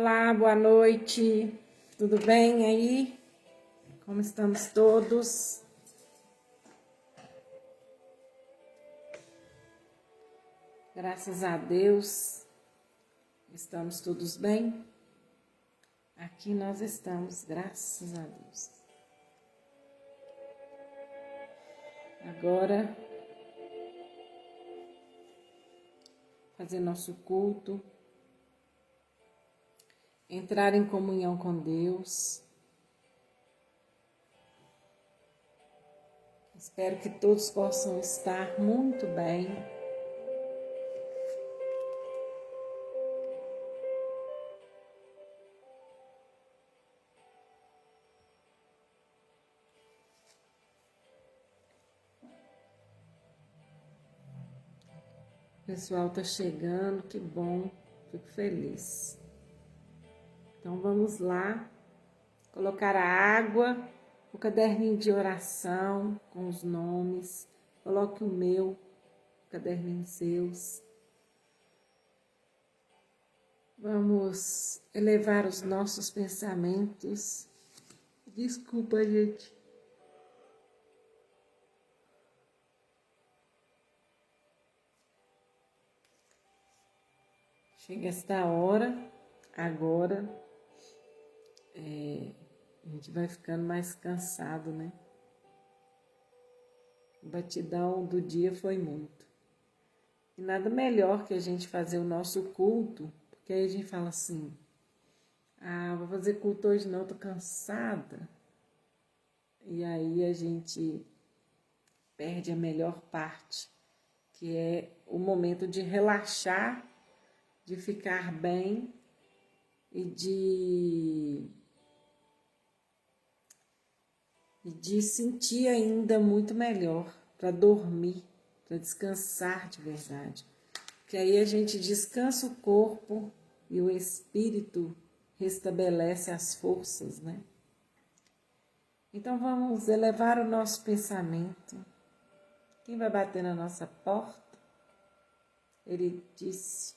Olá, boa noite. Tudo bem aí? Como estamos todos? Graças a Deus, estamos todos bem? Aqui nós estamos, graças a Deus. Agora, fazer nosso culto, entrar em comunhão com Deus. Espero que todos possam estar muito bem. O pessoal está chegando, que bom, fico feliz. Então vamos lá, colocar a água, o caderninho de oração com os nomes, coloque o meu, o caderninho seus. Vamos elevar os nossos pensamentos. Desculpa, gente. Chega esta hora, agora, a gente vai ficando mais cansado, né? O batidão do dia foi muito. E nada melhor que a gente fazer o nosso culto, porque aí a gente fala assim, vou fazer culto hoje não, tô cansada. E aí a gente perde a melhor parte, que é o momento de relaxar, de ficar bem e de sentir ainda muito melhor para dormir, para descansar de verdade. Porque aí a gente descansa o corpo e o espírito restabelece as forças, né? Então vamos elevar o nosso pensamento. Quem vai bater na nossa porta? Ele disse: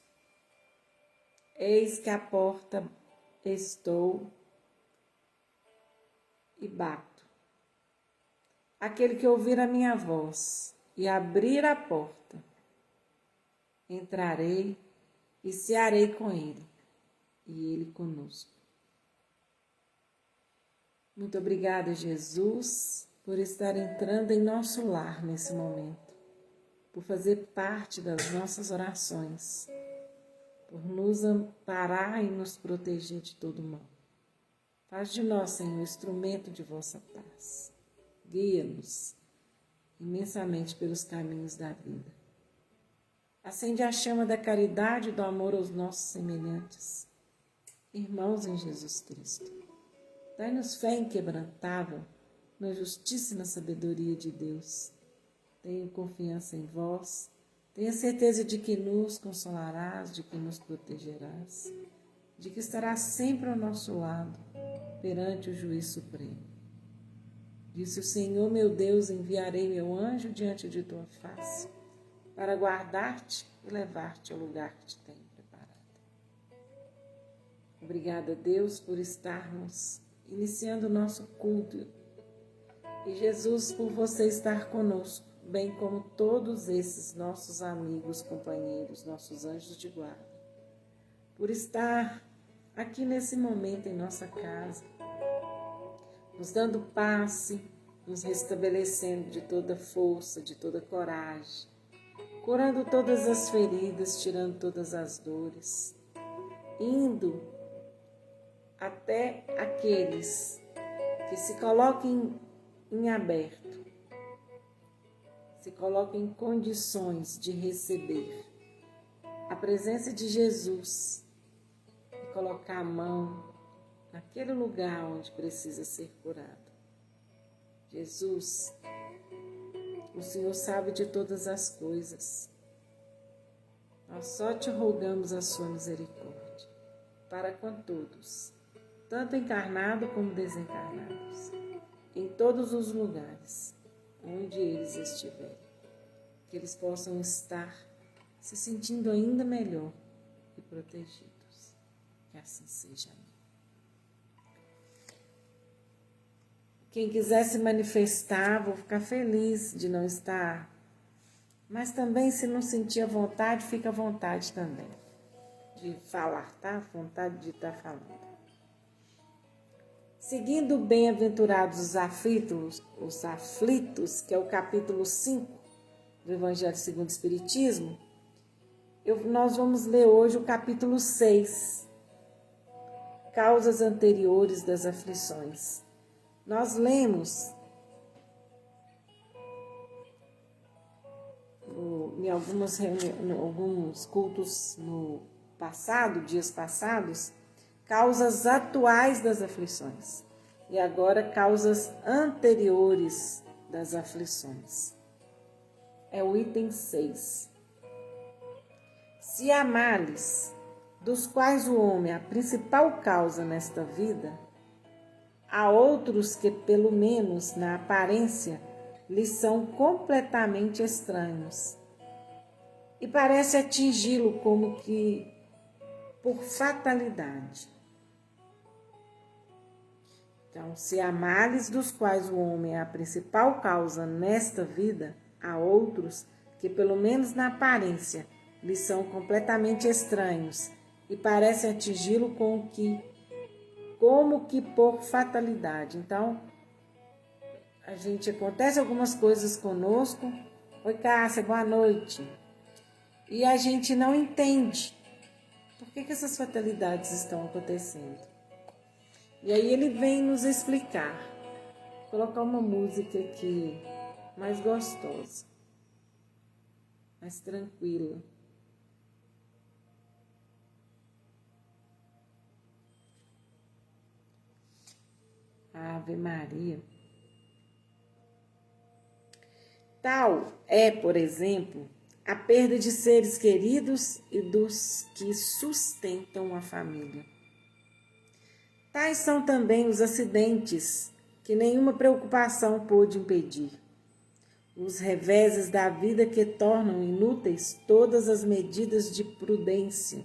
eis que a porta estou e bato. Aquele que ouvir a minha voz e abrir a porta, entrarei e cearei com ele, e ele conosco. Muito obrigada, Jesus, por estar entrando em nosso lar nesse momento, por fazer parte das nossas orações, por nos amparar e nos proteger de todo mal. Faz de nós, Senhor, instrumento de vossa paz. Guia-nos imensamente pelos caminhos da vida. Acende a chama da caridade e do amor aos nossos semelhantes, irmãos em Jesus Cristo. Dai-nos fé inquebrantável na justiça e na sabedoria de Deus. Tenho confiança em vós, tenho certeza de que nos consolarás, de que nos protegerás, de que estarás sempre ao nosso lado, perante o Juiz Supremo. Disse o Senhor, meu Deus, enviarei meu anjo diante de tua face, para guardar-te e levar-te ao lugar que te tenho preparado. Obrigada, Deus, por estarmos iniciando o nosso culto. E Jesus, por você estar conosco, bem como todos esses nossos amigos, companheiros, nossos anjos de guarda. Por estar aqui nesse momento em nossa casa, nos dando passe, nos restabelecendo de toda força, de toda coragem, curando todas as feridas, tirando todas as dores, indo até aqueles que se coloquem em aberto, se coloquem em condições de receber a presença de Jesus e colocar a mão naquele lugar onde precisa ser curado. Jesus, o Senhor sabe de todas as coisas. Nós só te rogamos a sua misericórdia para com todos, tanto encarnados como desencarnados, em todos os lugares onde eles estiverem, que eles possam estar se sentindo ainda melhor e protegidos. Que assim seja. Quem quiser se manifestar, vou ficar feliz de não estar. Mas também, se não sentir a vontade, fica à vontade também de falar, tá? Vontade de estar falando. Seguindo bem-aventurados os aflitos, que é o capítulo 5 do Evangelho segundo o Espiritismo, nós vamos ler hoje o capítulo 6, causas anteriores das aflições. Nós lemos em alguns cultos no passado, dias passados, causas atuais das aflições e agora causas anteriores das aflições. É o item 6. Se há males, dos quais o homem é a principal causa nesta vida, há outros que, pelo menos na aparência, lhe são completamente estranhos e parece atingi-lo como que por fatalidade. Então, se há males dos quais o homem é a principal causa nesta vida, há outros que, pelo menos na aparência, lhe são completamente estranhos e parece atingi-lo como que por fatalidade. Então, acontece algumas coisas conosco. Oi, Cássia, boa noite. E a gente não entende por que essas fatalidades estão acontecendo. E aí ele vem nos explicar. Vou colocar uma música aqui mais gostosa, mais tranquila. Ave Maria. Tal é, por exemplo, a perda de seres queridos e dos que sustentam a família. Tais são também os acidentes que nenhuma preocupação pôde impedir. Os reveses da vida que tornam inúteis todas as medidas de prudência.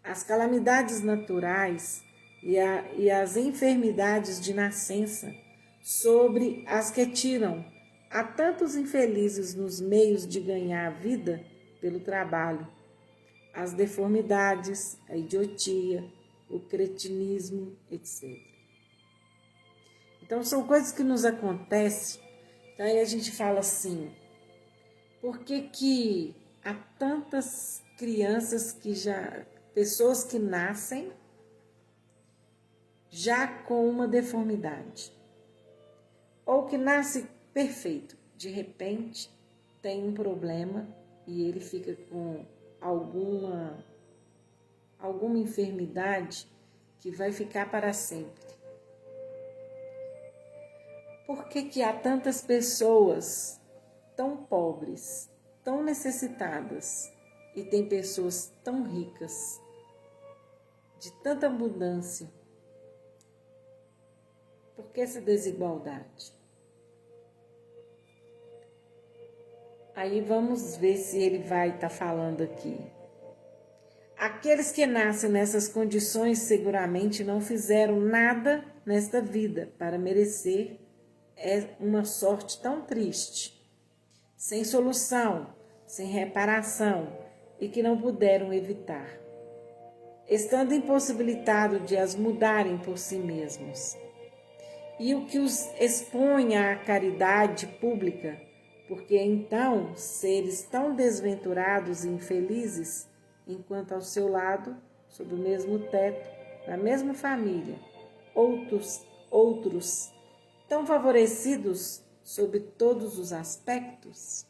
As calamidades naturais e as enfermidades de nascença, sobre as que tiram a tantos infelizes nos meios de ganhar a vida pelo trabalho, as deformidades, a idiotia, o cretinismo, etc. Então, são coisas que nos acontecem. Então, aí a gente fala assim, por que há tantas crianças pessoas que nascem já com uma deformidade? Ou que nasce perfeito, de repente tem um problema e ele fica com alguma enfermidade que vai ficar para sempre. Por que há tantas pessoas tão pobres, tão necessitadas, e tem pessoas tão ricas, de tanta abundância? Por que essa desigualdade? Aí vamos ver se ele vai estar falando aqui. Aqueles que nascem nessas condições seguramente não fizeram nada nesta vida para merecer uma sorte tão triste, sem solução, sem reparação e que não puderam evitar, estando impossibilitado de as mudarem por si mesmos. E o que os expõe à caridade pública, porque então seres tão desventurados e infelizes, enquanto ao seu lado, sob o mesmo teto, na mesma família, outros tão favorecidos sob todos os aspectos.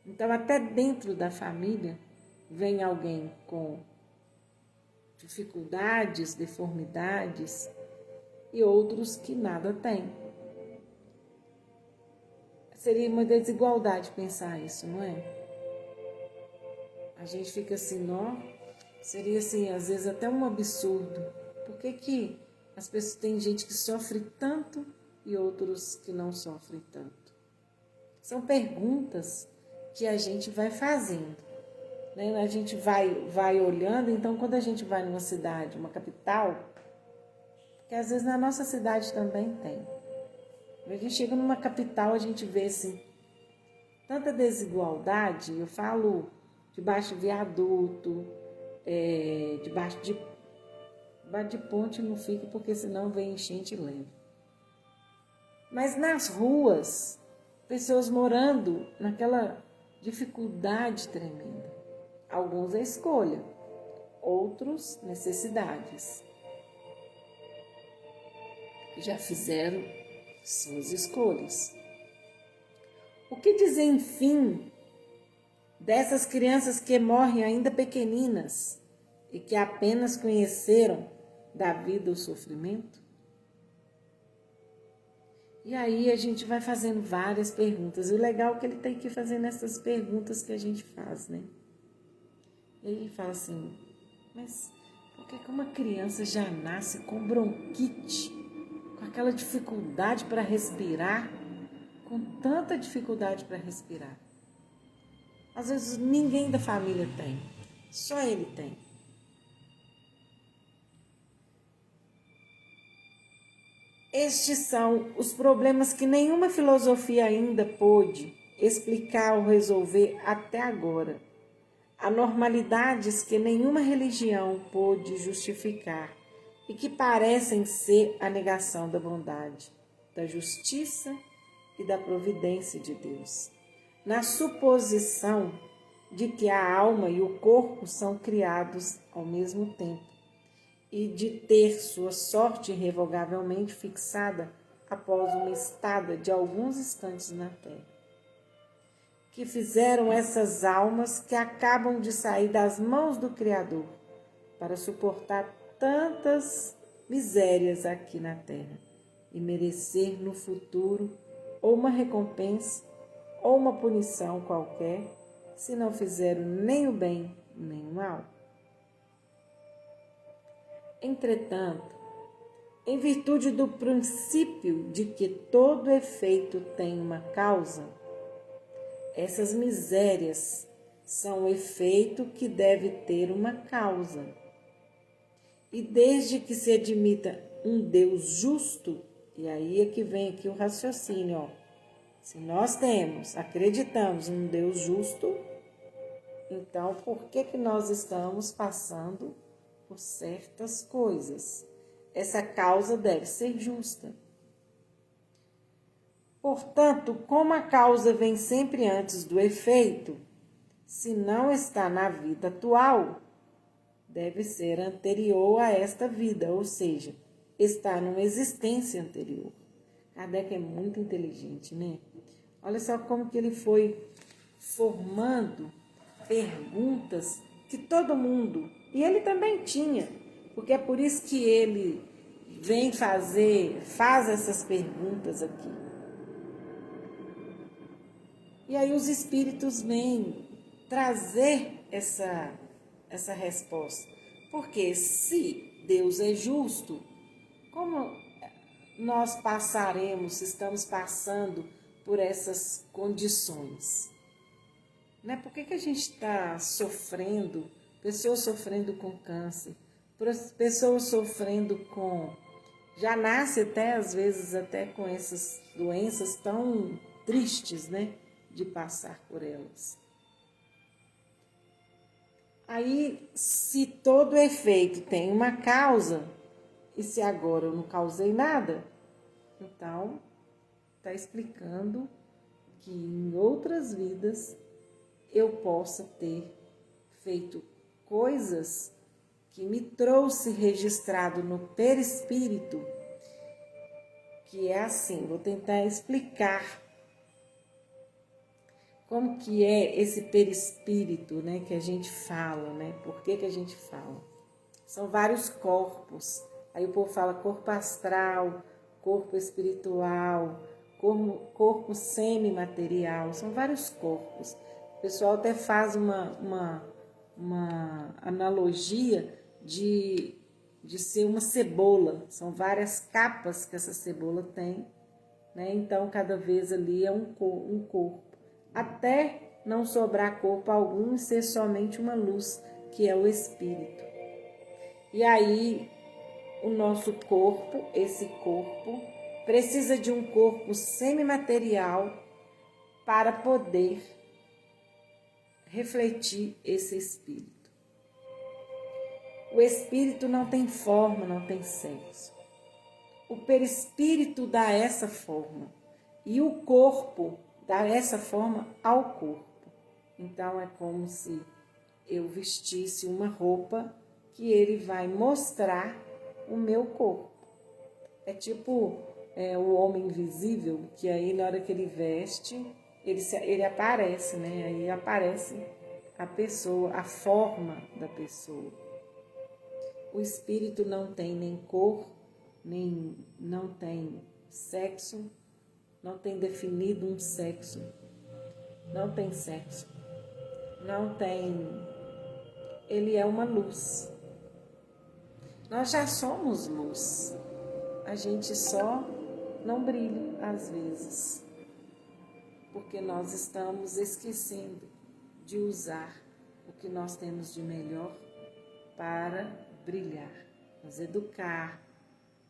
Então, até dentro da família, vem alguém com dificuldades, deformidades, e outros que nada têm. Seria uma desigualdade pensar isso, não é? A gente fica assim, seria assim, às vezes até um absurdo. Por que as pessoas, tem gente que sofre tanto e outros que não sofrem tanto? São perguntas que a gente vai fazendo. né? A gente vai olhando, então quando a gente vai numa cidade, uma capital, que às vezes na nossa cidade também tem. A gente chega numa capital, a gente vê assim, tanta desigualdade, eu falo debaixo de viaduto, debaixo de ponte não fica, porque senão vem enchente e leva. Mas nas ruas, pessoas morando naquela dificuldade tremenda. Alguns é escolha, outros necessidades. Que já fizeram suas escolhas. O que dizer, enfim, dessas crianças que morrem ainda pequeninas e que apenas conheceram da vida o sofrimento? E aí a gente vai fazendo várias perguntas. E o legal é que ele tem que ir fazendo essas perguntas que a gente faz, né? E aí ele fala assim, mas por que uma criança já nasce com bronquite, com aquela dificuldade para respirar, com tanta dificuldade para respirar? Às vezes ninguém da família tem, só ele tem. Estes são os problemas que nenhuma filosofia ainda pôde explicar ou resolver até agora. Anormalidades que nenhuma religião pôde justificar e que parecem ser a negação da bondade, da justiça e da providência de Deus. Na suposição de que a alma e o corpo são criados ao mesmo tempo, e de ter sua sorte irrevogavelmente fixada após uma estada de alguns instantes na terra. Que fizeram essas almas que acabam de sair das mãos do Criador para suportar tantas misérias aqui na terra e merecer no futuro ou uma recompensa ou uma punição qualquer, se não fizeram nem o bem nem o mal. Entretanto, em virtude do princípio de que todo efeito tem uma causa, essas misérias são o efeito que deve ter uma causa. E desde que se admita um Deus justo, e aí é que vem aqui o raciocínio, ó. Se nós acreditamos em um Deus justo, então por que nós estamos passando por certas coisas? Essa causa deve ser justa. Portanto, como a causa vem sempre antes do efeito, se não está na vida atual, deve ser anterior a esta vida, ou seja, está numa existência anterior. Kardec é muito inteligente, né? Olha só como que ele foi formando perguntas que todo mundo, e ele também tinha, porque é por isso que ele faz essas perguntas aqui. E aí os espíritos vêm trazer essa resposta. Porque se Deus é justo, como nós estamos passando por essas condições? Né? Por que a gente está sofrendo, pessoas sofrendo com câncer, pessoas sofrendo já nasce até às vezes até com essas doenças tão tristes, né? De passar por elas. Aí, se todo efeito tem uma causa, e se agora eu não causei nada, então está explicando que em outras vidas eu possa ter feito coisas que me trouxe registrado no perispírito, que é assim, vou tentar explicar como que é esse perispírito, né, que a gente fala, né? Por que a gente fala? São vários corpos. Aí o povo fala corpo astral, corpo espiritual, corpo semimaterial. São vários corpos. O pessoal até faz uma analogia de ser uma cebola. São várias capas que essa cebola tem, né? Então, cada vez ali é um corpo. Até não sobrar corpo algum e ser somente uma luz, que é o Espírito. E aí, o nosso corpo, esse corpo, precisa de um corpo semimaterial para poder refletir esse Espírito. O Espírito não tem forma, não tem sexo. O perispírito dá essa forma e o corpo dá essa forma ao corpo. Então é como se eu vestisse uma roupa que ele vai mostrar o meu corpo. É tipo o homem invisível, que aí na hora que ele veste, ele aparece, né? Aí aparece a pessoa, a forma da pessoa. O espírito não tem nem cor, nem não tem sexo, não tem definido um sexo, não tem sexo, não tem. Ele é uma luz. Nós já somos luz, a gente só não brilha às vezes, porque nós estamos esquecendo de usar o que nós temos de melhor para brilhar, nos educar,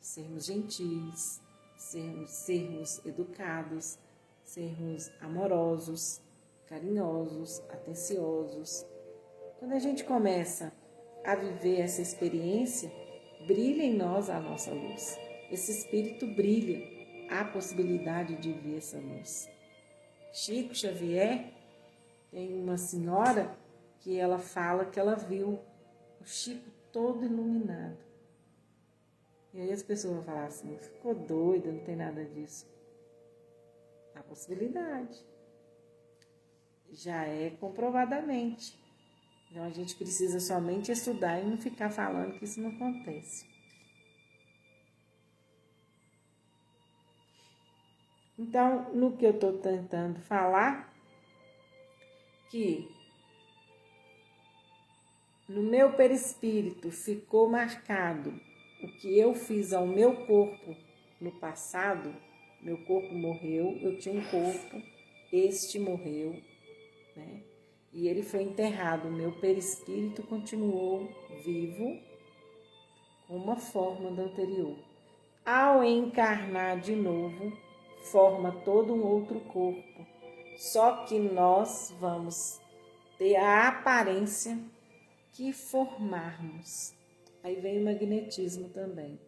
sermos gentis, sermos educados, sermos amorosos, carinhosos, atenciosos. Quando a gente começa a viver essa experiência, brilha em nós a nossa luz. Esse espírito brilha, há possibilidade de ver essa luz. Chico Xavier, tem uma senhora que ela fala que ela viu o Chico todo iluminado. E aí as pessoas vão falar assim, ficou doida, não tem nada disso. Há possibilidade. Já é comprovadamente. Então a gente precisa somente estudar e não ficar falando que isso não acontece. Então, no que eu estou tentando falar, que no meu perispírito ficou marcado o que eu fiz ao meu corpo no passado. Meu corpo morreu, eu tinha um corpo, este morreu, né? E ele foi enterrado, o meu perispírito continuou vivo com uma forma do anterior. Ao encarnar de novo, forma todo um outro corpo, só que nós vamos ter a aparência que formarmos. Aí vem o magnetismo também.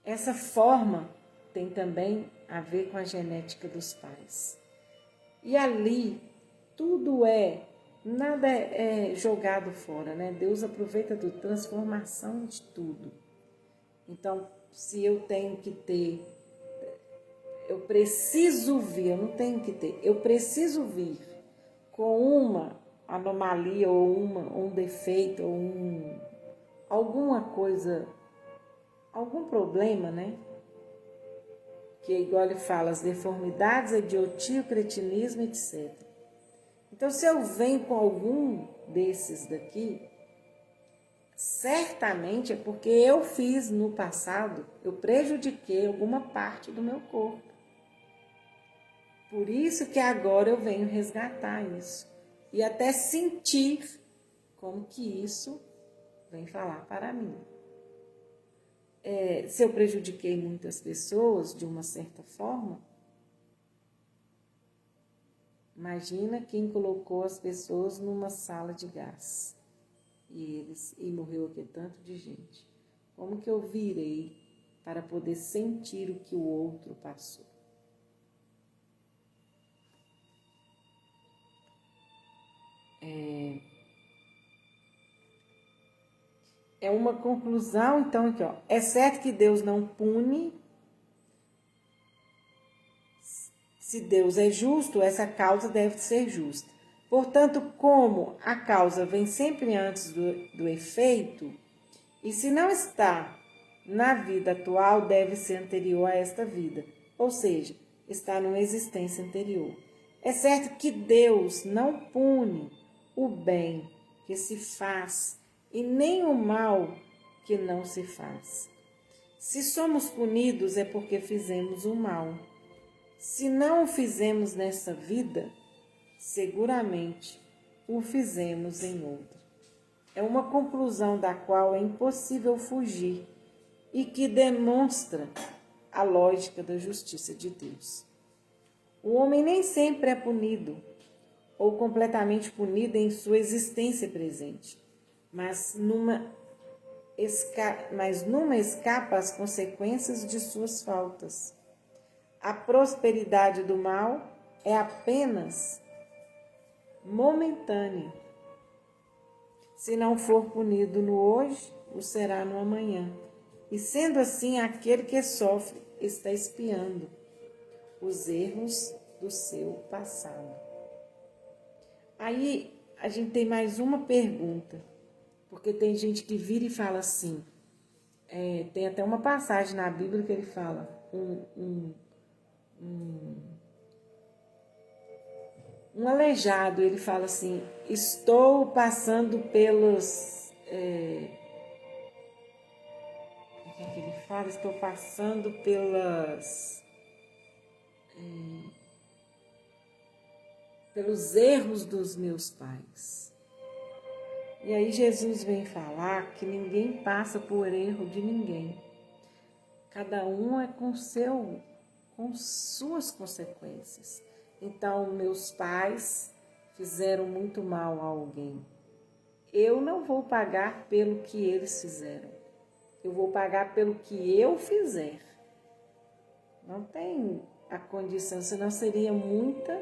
Essa forma tem também a ver com a genética dos pais. E ali, nada é jogado fora, né? Deus aproveita tudo, transformação de tudo. Então, se eu tenho que ter, eu preciso vir, eu não tenho que ter, eu preciso vir com uma anomalia ou um defeito ou alguma coisa, algum problema, né? Que é igual ele fala, as deformidades, a idiotia, o cretinismo, etc. Então, se eu venho com algum desses daqui, certamente é porque eu fiz no passado, eu prejudiquei alguma parte do meu corpo. Por isso que agora eu venho resgatar isso. E até sentir como que isso vem falar para mim. Se eu prejudiquei muitas pessoas de uma certa forma, imagina quem colocou as pessoas numa sala de gás e morreu aqui tanto de gente. Como que eu virei para poder sentir o que o outro passou? É uma conclusão, então, aqui, ó. É certo que Deus não pune. Se Deus é justo, essa causa deve ser justa. Portanto, como a causa vem sempre antes do efeito, e se não está na vida atual, deve ser anterior a esta vida, ou seja, está numa existência anterior. É certo que Deus não pune o bem que se faz e nem o mal que não se faz. Se somos punidos é porque fizemos o mal. Se não o fizemos nessa vida, seguramente o fizemos em outra. É uma conclusão da qual é impossível fugir e que demonstra a lógica da justiça de Deus. O homem nem sempre é punido ou completamente punido em sua existência presente, mas numa escapa às consequências de suas faltas. A prosperidade do mal é apenas momentânea. Se não for punido no hoje, o será no amanhã. E sendo assim, aquele que sofre está expiando os erros do seu passado. Aí a gente tem mais uma pergunta, porque tem gente que vira e fala assim, tem até uma passagem na Bíblia que ele fala, um aleijado, ele fala assim, estou passando pelos... o que é que ele fala? Estou passando pelos erros dos meus pais. E aí Jesus vem falar que ninguém passa por erro de ninguém. Cada um é com suas consequências. Então, meus pais fizeram muito mal a alguém. Eu não vou pagar pelo que eles fizeram. Eu vou pagar pelo que eu fizer. Não tem a condição, senão seria muito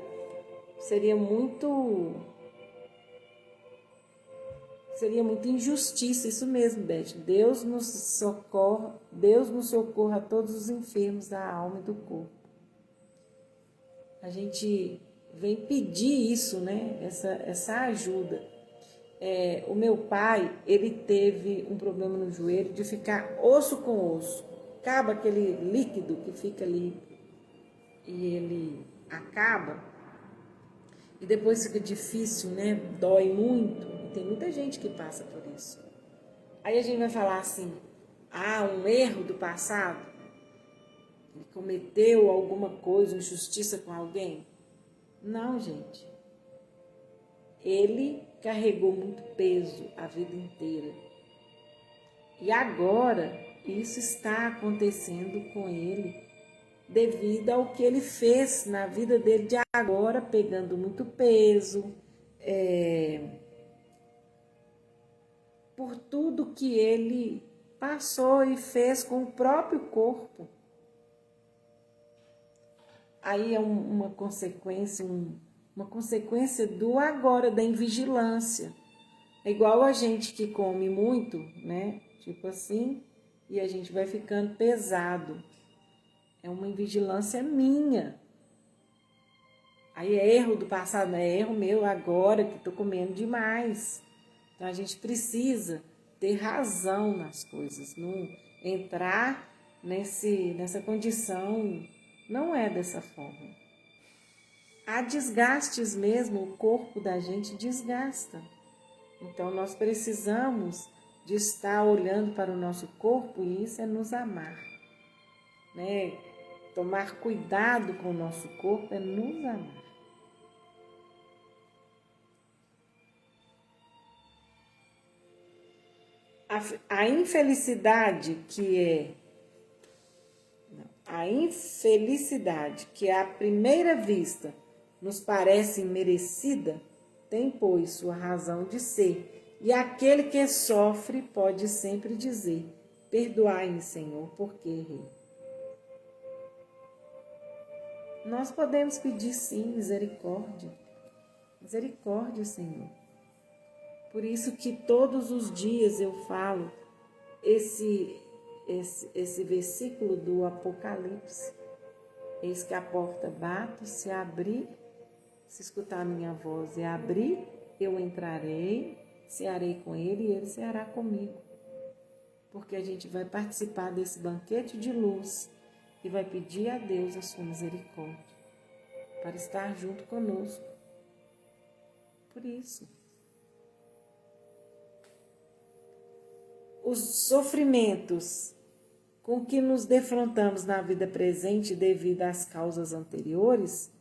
injustiça, isso mesmo, Beth. Deus nos socorra a todos os enfermos da alma e do corpo. A gente vem pedir isso, né? Essa ajuda. O meu pai, ele teve um problema no joelho de ficar osso com osso. Acaba aquele líquido que fica ali e ele acaba. E depois fica difícil, né? Dói muito. E tem muita gente que passa por isso. Aí a gente vai falar assim, um erro do passado? Ele cometeu alguma coisa, injustiça com alguém? Não, gente. Ele carregou muito peso a vida inteira. E agora, isso está acontecendo com ele devido ao que ele fez na vida dele de agora, pegando muito peso, por tudo que ele passou e fez com o próprio corpo. Aí é uma consequência do agora, da invigilância. É igual a gente que come muito, né? Tipo assim, e a gente vai ficando pesado. É uma invigilância minha. Aí é erro do passado, não é erro meu agora que estou comendo demais. Então a gente precisa ter razão nas coisas, não entrar nessa condição, não é dessa forma. Há desgastes mesmo, o corpo da gente desgasta. Então nós precisamos de estar olhando para o nosso corpo e isso é nos amar, né? Tomar cuidado com o nosso corpo é nos amar. A infelicidade que à primeira vista nos parece merecida, tem, pois, sua razão de ser. E aquele que sofre pode sempre dizer, perdoai-me, Senhor, porque errei. Nós podemos pedir, sim, misericórdia. Misericórdia, Senhor. Por isso que todos os dias eu falo esse versículo do Apocalipse. Eis que a porta bato, se abrir, se escutar a minha voz e abrir, eu entrarei, cearei com ele e ele ceará comigo. Porque a gente vai participar desse banquete de luz e vai pedir a Deus a sua misericórdia para estar junto conosco. Por isso, os sofrimentos com que nos defrontamos na vida presente devido às causas anteriores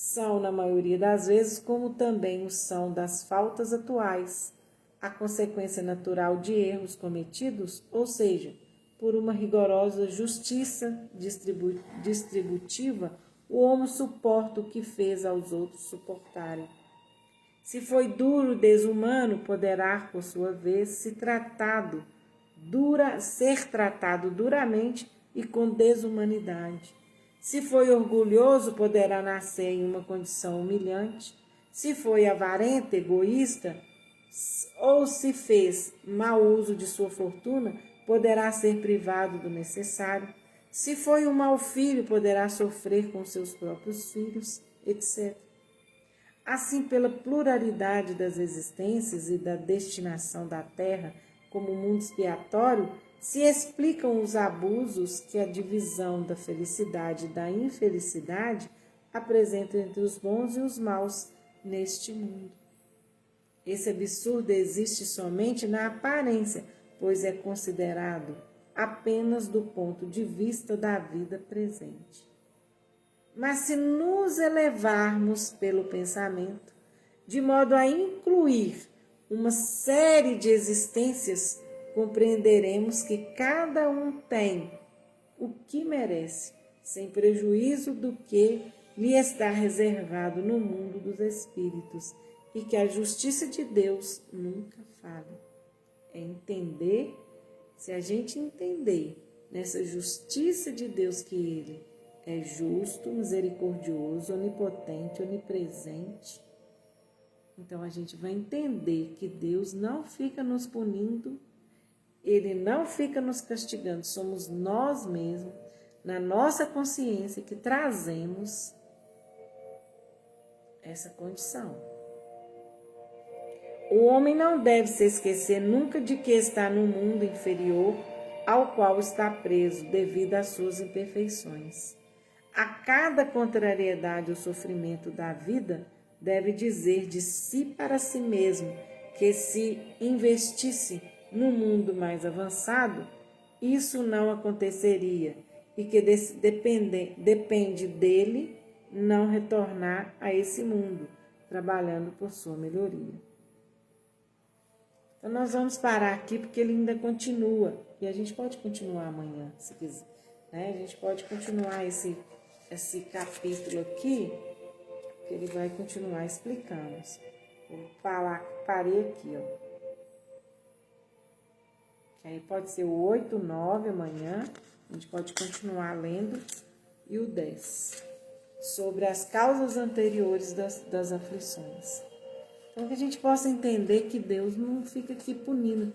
são, na maioria das vezes, como também o são das faltas atuais, a consequência natural de erros cometidos, ou seja, por uma rigorosa justiça distributiva, o homem suporta o que fez aos outros suportarem. Se foi duro e desumano, poderá, por sua vez, ser tratado duramente e com desumanidade. Se foi orgulhoso, poderá nascer em uma condição humilhante. Se foi avarento, egoísta, ou se fez mau uso de sua fortuna, poderá ser privado do necessário. Se foi um mau filho, poderá sofrer com seus próprios filhos, etc. Assim, pela pluralidade das existências e da destinação da Terra como mundo expiatório, se explicam os abusos que a divisão da felicidade e da infelicidade apresenta entre os bons e os maus neste mundo. Esse absurdo existe somente na aparência, pois é considerado apenas do ponto de vista da vida presente. Mas se nos elevarmos pelo pensamento, de modo a incluir uma série de existências, compreenderemos que cada um tem o que merece, sem prejuízo do que lhe está reservado no mundo dos espíritos, e que a justiça de Deus nunca falha. É entender, se a gente entender nessa justiça de Deus que Ele é justo, misericordioso, onipotente, onipresente, então a gente vai entender que Deus não fica nos punindo, Ele não fica nos castigando, somos nós mesmos, na nossa consciência, que trazemos essa condição. O homem não deve se esquecer nunca de que está no mundo inferior ao qual está preso devido às suas imperfeições. A cada contrariedade ou sofrimento da vida, deve dizer de si para si mesmo que se investisse no mundo mais avançado, isso não aconteceria e que depende dele não retornar a esse mundo, trabalhando por sua melhoria. Então, nós vamos parar aqui porque ele ainda continua. E a gente pode continuar amanhã, se quiser. Né? A gente pode continuar esse capítulo aqui, que ele vai continuar explicando. Vou parei aqui, ó. Que aí pode ser o 8, 9 amanhã. A gente pode continuar lendo. E o 10. Sobre as causas anteriores das aflições. Então, que a gente possa entender que Deus não fica aqui punindo.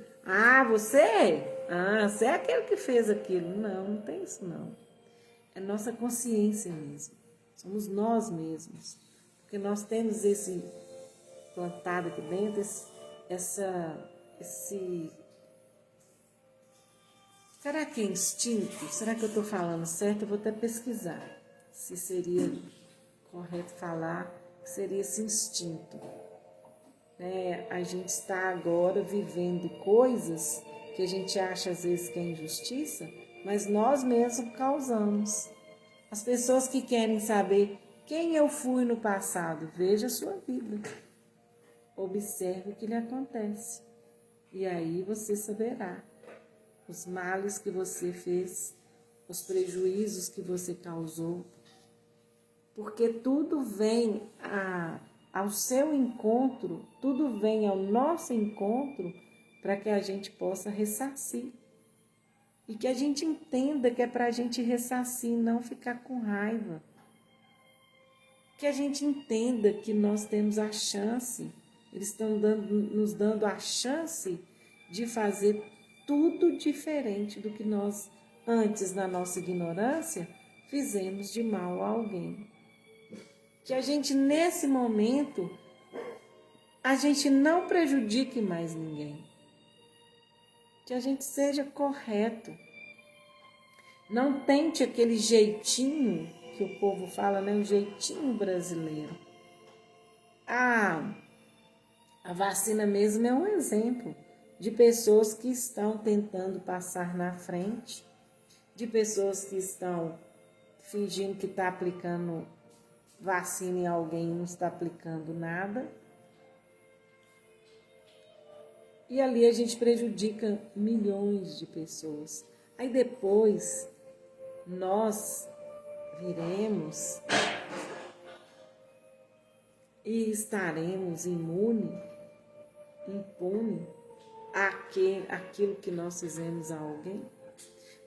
Você é aquele que fez aquilo. Não tem isso não. É nossa consciência mesmo. Somos nós mesmos. Porque nós temos esse plantado aqui dentro, esse... Será que é instinto? Será que eu estou falando certo? Eu vou até pesquisar. Se seria correto falar que seria esse instinto. A gente está agora vivendo coisas que a gente acha às vezes que é injustiça, mas nós mesmos causamos. As pessoas que querem saber quem eu fui no passado, veja a sua vida. Observe o que lhe acontece. E aí você saberá os males que você fez, os prejuízos que você causou. Porque tudo vem ao seu encontro, tudo vem ao nosso encontro para que a gente possa ressarcir. E que a gente entenda que é para a gente ressarcir e não ficar com raiva. Que a gente entenda que nós temos a chance, eles estão nos dando a chance de fazer tudo diferente do que nós, antes, na nossa ignorância, fizemos de mal a alguém. Que a gente, nesse momento, a gente não prejudique mais ninguém. Que a gente seja correto. Não tente aquele jeitinho que o povo fala, né? O jeitinho brasileiro. A vacina mesmo é um exemplo de pessoas que estão tentando passar na frente, de pessoas que estão fingindo que está aplicando vacina em alguém e não está aplicando nada. E ali a gente prejudica milhões de pessoas. Aí depois nós viremos e estaremos impune àquilo que nós fizemos a alguém.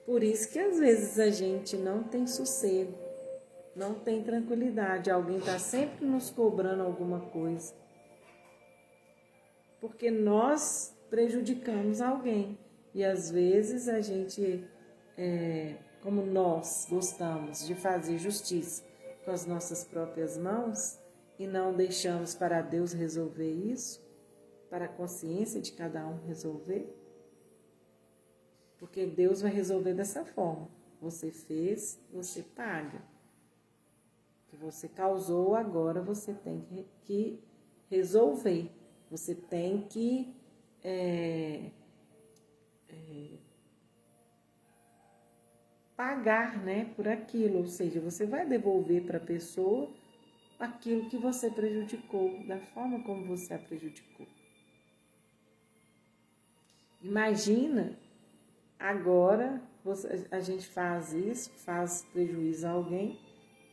Por isso que às vezes a gente não tem sossego, não tem tranquilidade. Alguém está sempre nos cobrando alguma coisa. Porque nós prejudicamos alguém. E às vezes a gente, como nós gostamos de fazer justiça com as nossas próprias mãos e não deixamos para Deus resolver isso, para a consciência de cada um resolver, porque Deus vai resolver dessa forma. Você fez, você paga. O que você causou, agora você tem que resolver. Você tem que pagar, né, por aquilo. Ou seja, você vai devolver para a pessoa aquilo que você prejudicou, da forma como você a prejudicou. Imagina, agora a gente faz isso, faz prejuízo a alguém,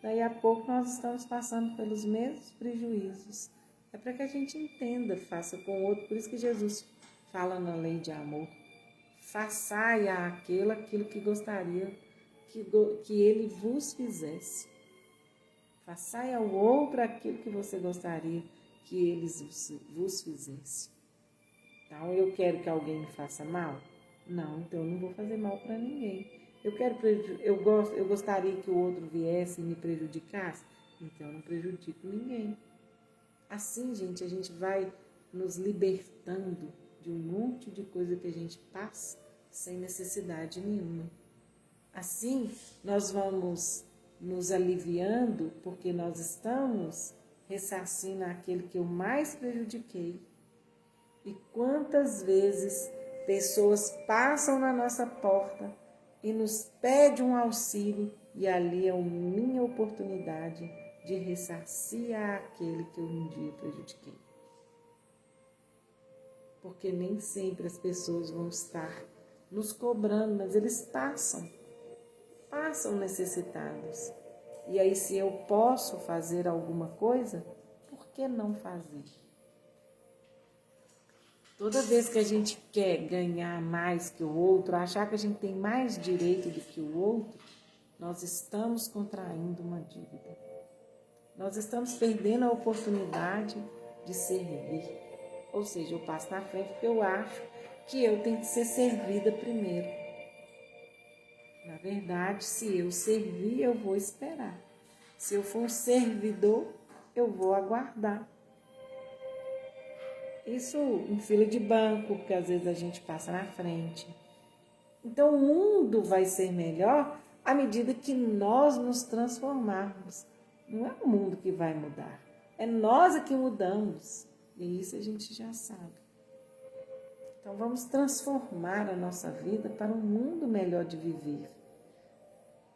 daí a pouco nós estamos passando pelos mesmos prejuízos. É para que a gente entenda, faça com o outro. Por isso que Jesus fala na lei de amor. Façai aquilo que gostaria que ele vos fizesse. Façai ao outro aquilo que você gostaria que ele vos fizesse. Então, eu quero que alguém me faça mal? Não, então eu não vou fazer mal para ninguém. Eu gostaria que o outro viesse e me prejudicasse? Então eu não prejudico ninguém. Assim, gente, a gente vai nos libertando de um monte de coisa que a gente passa sem necessidade nenhuma. Assim, nós vamos nos aliviando porque nós estamos ressarcindo aquele que eu mais prejudiquei. E quantas vezes pessoas passam na nossa porta e nos pedem um auxílio e ali é a minha oportunidade de ressarcir aquele que eu um dia prejudiquei. Porque nem sempre as pessoas vão estar nos cobrando, mas eles passam necessitados. E aí, se eu posso fazer alguma coisa, por que não fazer? Toda vez que a gente quer ganhar mais que o outro, achar que a gente tem mais direito do que o outro, nós estamos contraindo uma dívida. Nós estamos perdendo a oportunidade de servir. Ou seja, eu passo na frente porque eu acho que eu tenho que ser servida primeiro. Na verdade, se eu servir, eu vou esperar. Se eu for um servidor, eu vou aguardar. Isso em fila de banco, porque às vezes a gente passa na frente. Então o mundo vai ser melhor à medida que nós nos transformarmos. Não é o mundo que vai mudar, é nós que mudamos. E isso a gente já sabe. Então vamos transformar a nossa vida para um mundo melhor de viver.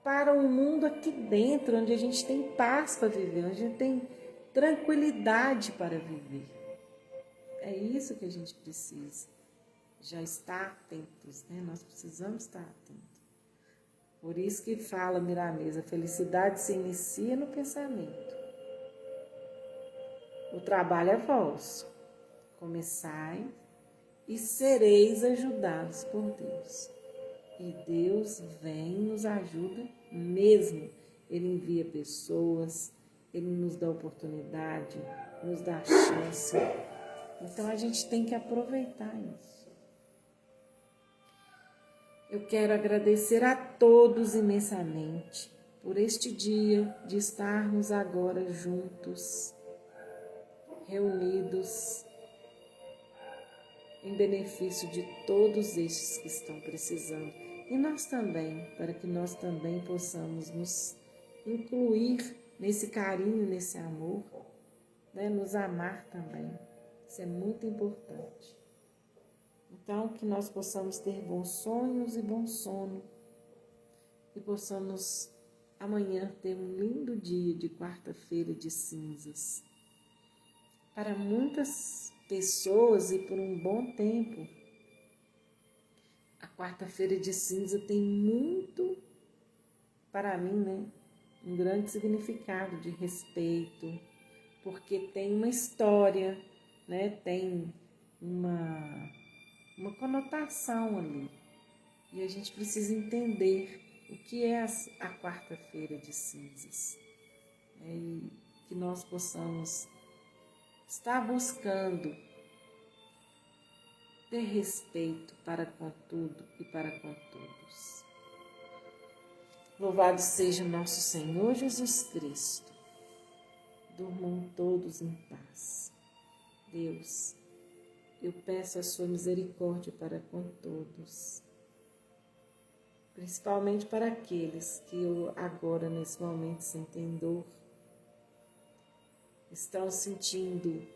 Para um mundo aqui dentro, onde a gente tem paz para viver, onde a gente tem tranquilidade para viver. É isso que a gente precisa. Já estar atentos, né? Nós precisamos estar atentos. Por isso que fala Miramês, a felicidade se inicia no pensamento. O trabalho é vosso. Começai e sereis ajudados por Deus. E Deus vem e nos ajuda mesmo. Ele envia pessoas, Ele nos dá oportunidade, nos dá chance. Então a gente tem que aproveitar isso. Eu quero agradecer a todos imensamente por este dia de estarmos agora juntos, reunidos, em benefício de todos estes que estão precisando. E nós também, para que nós também possamos nos incluir nesse carinho, nesse amor, né? Nos amar também. Isso é muito importante. Então, que nós possamos ter bons sonhos e bom sono. E possamos amanhã ter um lindo dia de quarta-feira de cinzas. Para muitas pessoas e por um bom tempo, a quarta-feira de cinza tem muito, para mim, né, um grande significado de respeito, porque tem uma história, né, tem uma conotação ali. E a gente precisa entender o que é a quarta-feira de cinzas. E que nós possamos estar buscando ter respeito para com tudo e para com todos. Louvado seja nosso Senhor Jesus Cristo. Durmam todos em paz. Deus, eu peço a sua misericórdia para com todos, principalmente para aqueles que agora, nesse momento, sentem dor, estão sentindo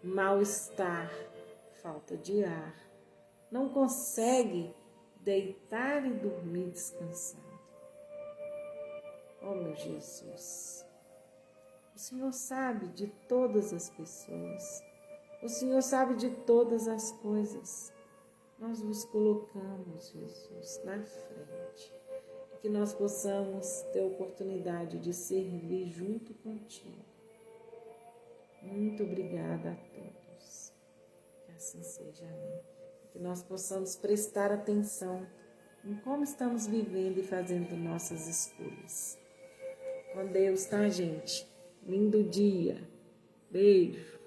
mal-estar, falta de ar, não conseguem deitar e dormir descansado. Oh, meu Jesus, o Senhor sabe de todas as pessoas, o Senhor sabe de todas as coisas. Nós nos colocamos, Jesus, na frente, e que nós possamos ter a oportunidade de servir junto contigo. Muito obrigada a todos. Que assim seja, amém. Que nós possamos prestar atenção em como estamos vivendo e fazendo nossas escolhas. Com Deus, tá, gente? Lindo dia. Beijo.